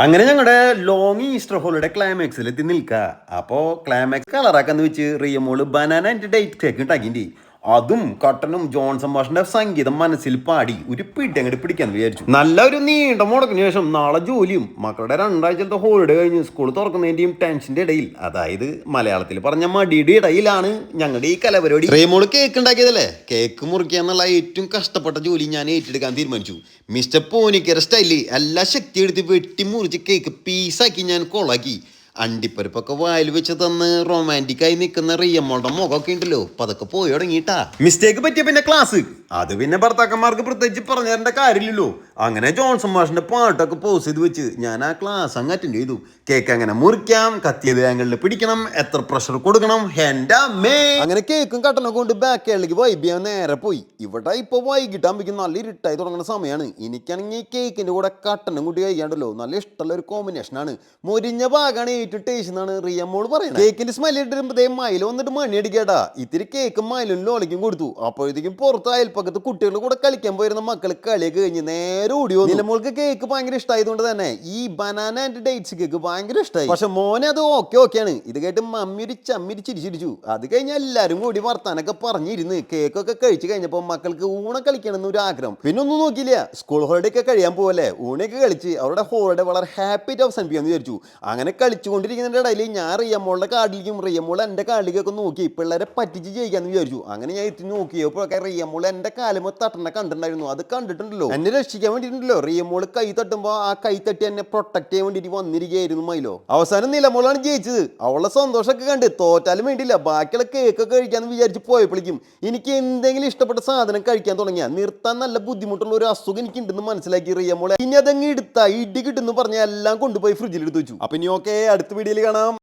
അങ്ങനെ ഞങ്ങളുടെ long Easter holiday ക്ലൈമാക്സിൽ എത്തി നിൽക്കുക. അപ്പോൾ ക്ലൈമാക്സ് കളറാക്കാന്ന് വെച്ച് റിയമോള് ബനാന എൻ്റെ ഡേറ്റ് കേക്ക് ഉണ്ടാക്കിൻ്റെ അതും കട്ടനും ജോൺസൺ മാഷിന്റെ സംഗീതം മനസ്സിൽ പാടി ഒരു പിടി അങ്ങോട്ട് പിടിക്കാന്ന് വിചാരിച്ചു. നല്ല ഒരു നീണ്ട മുടക്കിന് ശേഷം നാളെ ജോലിയും മക്കളുടെ രണ്ടാഴ്ചത്തെ ഹോളിഡേ കഴിഞ്ഞ് സ്കൂൾ തുറക്കുന്നതിൻ്റെയും ടെൻഷൻ്റെ ഇടയിൽ, അതായത് മലയാളത്തിൽ പറഞ്ഞ മടിയുടെ ഇടയിലാണ് ഞങ്ങളുടെ ഈ കലപരിപാടി. റിയമോള് കേക്ക് ഉണ്ടാക്കിയതല്ലേ, കേക്ക് മുറിക്കുക എന്നുള്ള ഏറ്റവും കഷ്ടപ്പെട്ട ജോലി ഞാൻ ഏറ്റെടുക്കാൻ തീരുമാനിച്ചു. മിസ്റ്റർ പോനിക്കര സ്റ്റൈലിൽ എല്ലാ ശക്തി എടുത്ത് വെട്ടി മുറിച്ച് കേക്ക് പീസാക്കി ഞാൻ കൊളാക്കി. അണ്ടിപ്പരിപ്പൊക്കെ വായിൽ വെച്ച് തന്ന് റൊമാൻറ്റിക് ആയി നിൽക്കുന്ന റിയമ്മോളുടെ മുഖമൊക്കെ ഉണ്ടല്ലോ പതൊക്കെ പോയി തുടങ്ങിയിട്ടാ. മിസ്റ്റേക്ക് പറ്റിയ പിന്നെ ക്ലാസ്, അത് പിന്നെ ഭർത്താക്കന്മാർക്ക് പ്രത്യേകിച്ച് പറഞ്ഞു തരേണ്ട കാര്യമില്ലല്ലോ. അങ്ങനെ ജോൺസൺ മാഷിന്റെ പാട്ടൊക്കെ പോസ് ചെയ്ത് വെച്ച് ഞാൻ ആ ക്ലാസ് അങ്ങ് അറ്റൻഡ് ചെയ്തു. കേക്ക് അങ്ങനെ മുറിക്കാം, കത്തിയത് ആംഗിളിൽ പിടിക്കണം, എത്ര പ്രഷർ കൊടുക്കണം, എൻ്റെ അമ്മേ. അങ്ങനെ കേക്കും കട്ടനൊക്കെ കൊണ്ട് ബാക്കേളിലേക്ക് വൈബ് ചെയ്യാൻ നേരെ പോയി. ഇവിടെ ഇപ്പൊ വൈകിട്ടാകുമ്പോഴേക്കും നല്ല ഇരുട്ടായി തുടങ്ങുന്ന സമയമാണ്. എനിക്കാണെങ്കിൽ കേക്കിന്റെ കൂടെ കട്ടനും കൂടി കഴിക്കാണ്ടല്ലോ നല്ല ഇഷ്ടമുള്ള ഒരു കോമ്പിനേഷനാണ്. മുരിഞ്ഞ ഭാഗമാണ് ഏറ്റവും ടേസ്റ്റ് എന്നാണ് റിയമ്മോള് പറയുന്നത്. കേക്കിന്റെ സ്മെല്ല് ഇട്ടിരുമ്പോ മൈല വന്നിട്ട് മണി അടിക്കാട്ടാ. ഇത്തിരി കേക്കും മൈലും ലോളിക്കും കൊടുത്തു. അപ്പോഴത്തേക്കും പുറത്ത് അയൽപ്പക്കത്ത് കുട്ടികളുടെ കൂടെ കളിക്കാൻ പോയിരുന്ന മക്കൾ കളിയൊക്കെ കഴിഞ്ഞ് നേരെ ഓടിയോ. നിലമോൾക്ക് കേക്ക് ഭയങ്കര ഇഷ്ടമായതുകൊണ്ട് തന്നെ ഈ ബനാന ആൻഡ് ഡേറ്റ്സ് കേക്ക് ഭയങ്കര ഇഷ്ടമായി. പക്ഷെ മോനെ അത് ഓക്കെയാണ്. ഇത് കേട്ട് മമ്മി ഒരു ചമ്മിരി ചിരിച്ചിരിച്ചു. അത് കഴിഞ്ഞ് എല്ലാവരും കൂടി വർത്താനൊക്കെ പറഞ്ഞിരുന്ന് കേക്കൊക്കെ കഴിച്ചു കഴിഞ്ഞപ്പോൾ മക്കൾക്ക് ഊണ കളിക്കണമെന്ന് ഒരു ആഗ്രഹം. പിന്നെ ഒന്നും നോക്കിയില്ല, സ്കൂൾ ഹോളിഡേ ഒക്കെ കഴിയാൻ പോവല്ലേ, ഊണൊക്കെ കളിച്ച് അവരുടെ ഹോളിഡേ വളരെ ഹാപ്പി ആയിട്ട് അവസാനിപ്പിക്കാന്ന് വിചാരിച്ചു. അങ്ങനെ കളിച്ചുകൊണ്ടിരിക്കുന്നതിൻ്റെ ഇടയിൽ ഞാൻ റിയമ്മോളുടെ കാർഡിലേക്കും റിയമ്മോൾ എൻ്റെ കാർഡിലേക്കൊക്കെ നോക്കി പിള്ളേരെ പറ്റിച്ച് ജയിക്കാന്ന് വിചാരിച്ചു. അങ്ങനെ ഞാൻ എത്തി നോക്കിയപ്പോഴൊക്കെ റിയമ്മോൾ എൻ്റെ കാലുമോ തട്ടണ കണ്ടിട്ടുണ്ടായിരുന്നു. അത് കണ്ടിട്ടുണ്ടല്ലോ, എന്നെ രക്ഷിക്കാൻ വേണ്ടിയിട്ടുണ്ടല്ലോ. റിയമ്മോള് കൈ തട്ടുമ്പോൾ ആ കൈ തട്ടി എന്നെ പ്രൊട്ടക്ട് ചെയ്യാൻ വേണ്ടിയിട്ട് വന്നിരിക്കുകയായിരുന്നു മൈലോ. അവസാനം നിലമോളാണ് ജയിച്ചത്. അവളുടെ സന്തോഷമൊക്കെ കണ്ട് തോറ്റാലും വേണ്ടിയില്ല ബാക്കിയുള്ള കേക്കൊക്കെ കഴിക്കാന്ന് വിചാരിച്ച് പോയപ്പോഴേക്കും എനിക്ക് എന്തെങ്കിലും ഇഷ്ടപ്പെട്ട സാധനം കഴിക്കാൻ തുടങ്ങിയാൽ നിർത്താൻ നല്ല ബുദ്ധിമുട്ടുള്ള ഒരു അസുഖം എനിക്കുണ്ടെന്ന് മനസ്സിലാക്കി റിയമ്മോളെ. ഇനി അതങ്ങ് എടുത്താ ഇടി കിട്ടുന്നു പറഞ്ഞാൽ എല്ലാം കൊണ്ടുപോയി ഫ്രിഡ്ജിൽ എടുത്ത് വെച്ചു. അപ്പൊ ഇനി ഓക്കെ, അടുത്ത വീഡിയോയിൽ കാണാം.